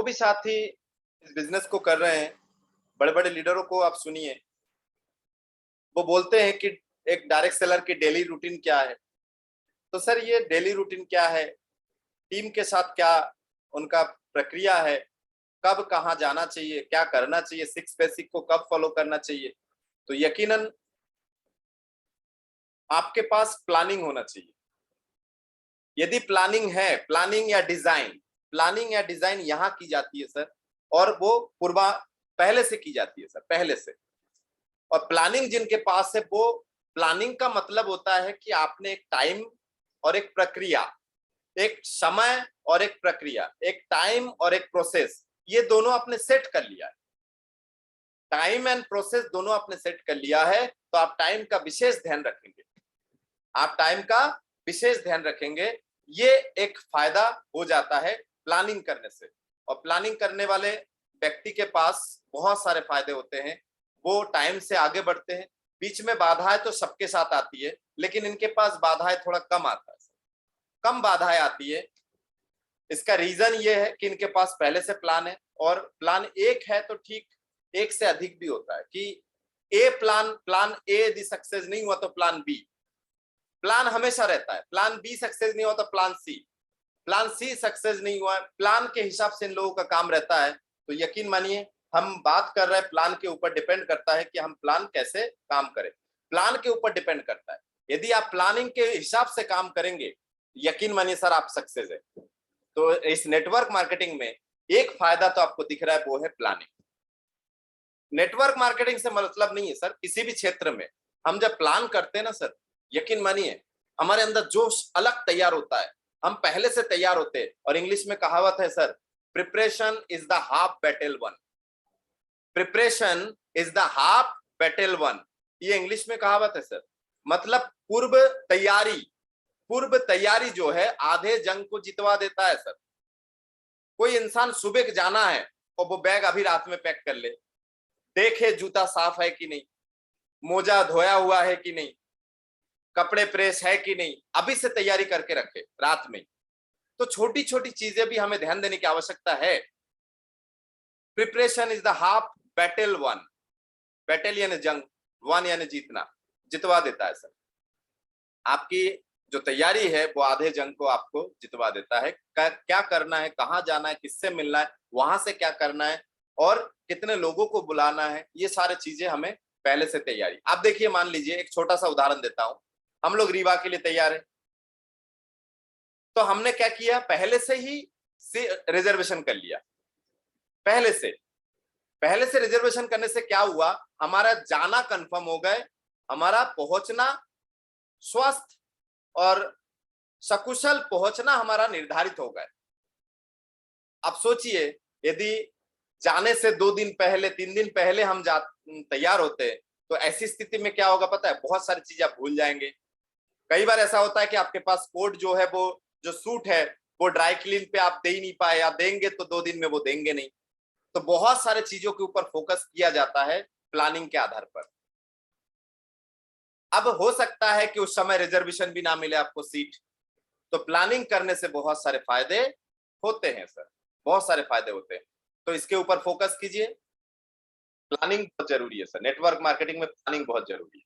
जो भी साथी इस बिजनेस को कर रहे हैं, बड़े बड़े लीडरों को आप सुनिए, वो बोलते हैं कि एक डायरेक्ट सेलर की डेली रूटीन क्या है। तो सर ये डेली रूटीन क्या है, टीम के साथ क्या उनका प्रक्रिया है, कब कहाँ जाना चाहिए, क्या करना चाहिए, 6 बेसिक को कब फॉलो करना चाहिए, तो यकीनन आपके पास प्लानिंग होना चाहिए। यदि प्लानिंग है, प्लानिंग या डिजाइन यहाँ की जाती है सर, और वो पहले से की जाती है सर, पहले से। और प्लानिंग जिनके पास है, वो प्लानिंग का मतलब होता है कि आपने एक टाइम और एक प्रक्रिया, एक समय और एक प्रक्रिया, एक टाइम और एक प्रोसेस, ये दोनों आपने सेट कर लिया है। टाइम एंड प्रोसेस दोनों आपने सेट कर लिया है, तो आप टाइम का विशेष ध्यान रखेंगे, आप टाइम का विशेष ध्यान रखेंगे। ये एक फायदा हो जाता है प्लानिंग करने से। और प्लानिंग करने वाले व्यक्ति के पास बहुत सारे फायदे होते हैं, वो टाइम से आगे बढ़ते हैं। बीच में बाधाएं तो सबके साथ आती है, लेकिन इनके पास बाधाएं थोड़ा कम आता है, कम बाधाएं आती है। इसका रीजन ये है कि इनके पास पहले से प्लान है, और प्लान एक है तो ठीक, एक से अधिक भी होता है कि प्लान ए यदि सक्सेस नहीं हुआ तो प्लान बी, प्लान हमेशा रहता है। प्लान बी सक्सेस नहीं हुआ तो प्लान सी सक्सेस नहीं हुआ, प्लान के हिसाब से इन लोगों का काम रहता है। तो यकीन मानिए, हम बात कर रहे हैं प्लान के ऊपर डिपेंड करता है कि हम प्लान कैसे काम करें, प्लान के ऊपर डिपेंड करता है। यदि आप प्लानिंग के हिसाब से काम करेंगे, यकीन मानिए सर आप सक्सेस है। तो इस नेटवर्क मार्केटिंग में एक फायदा तो आपको दिख रहा है, वो है प्लानिंग। नेटवर्क मार्केटिंग से मतलब नहीं है सर, किसी भी क्षेत्र में हम जब प्लान करते हैं ना सर, यकीन मानिए हमारे अंदर जोश अलग तैयार होता है, हम पहले से तैयार होते हैं। और इंग्लिश में कहावत है sir, preparation is the half battle one, preparation is the half battle one, ये इंग्लिश में कहावत है सर। मतलब पूर्व तैयारी जो है आधे जंग को जितवा देता है सर। कोई इंसान सुबह जाना है और वो बैग अभी रात में पैक कर ले, देखे जूता साफ है कि नहीं, मोजा धोया हुआ है कि नहीं, कपड़े प्रेस है कि नहीं, अभी से तैयारी करके रखे रात में। तो छोटी छोटी चीजें भी हमें ध्यान देने की आवश्यकता है। Preparation is the half battle one, battle यानी जंग, वन यानी जीतना, जितवा देता है सर। आपकी जो तैयारी है वो आधे जंग को आपको जितवा देता है। क्या करना है, कहाँ जाना है, किससे मिलना है, वहां से क्या करना है, और कितने लोगों को बुलाना है, ये सारी चीजें हमें पहले से तैयारी। आप देखिए, मान लीजिए एक छोटा सा उदाहरण देता हूं, हम लोग रीवा के लिए तैयार है, तो हमने क्या किया, पहले से ही रिजर्वेशन कर लिया। पहले से रिजर्वेशन करने से क्या हुआ, हमारा जाना कंफर्म हो गए, हमारा पहुंचना स्वस्थ और सकुशल पहुंचना हमारा निर्धारित हो गया। अब सोचिए, यदि जाने से 2 दिन पहले 3 दिन पहले हम तैयार होते, तो ऐसी स्थिति में क्या होगा पता है, बहुत सारी चीजें आप भूल जाएंगे। कई बार ऐसा होता है कि आपके पास कोट जो है, वो जो सूट है वो ड्राई क्लीन पे आप दे ही नहीं पाए, या देंगे तो 2 दिन में वो देंगे नहीं। तो बहुत सारे चीजों के ऊपर फोकस किया जाता है प्लानिंग के आधार पर। अब हो सकता है कि उस समय रिजर्वेशन भी ना मिले आपको सीट, तो प्लानिंग करने से बहुत सारे फायदे होते हैं सर, बहुत सारे फायदे होते हैं। तो इसके ऊपर फोकस कीजिए, प्लानिंग बहुत जरूरी है सर, नेटवर्क मार्केटिंग में प्लानिंग बहुत जरूरी है।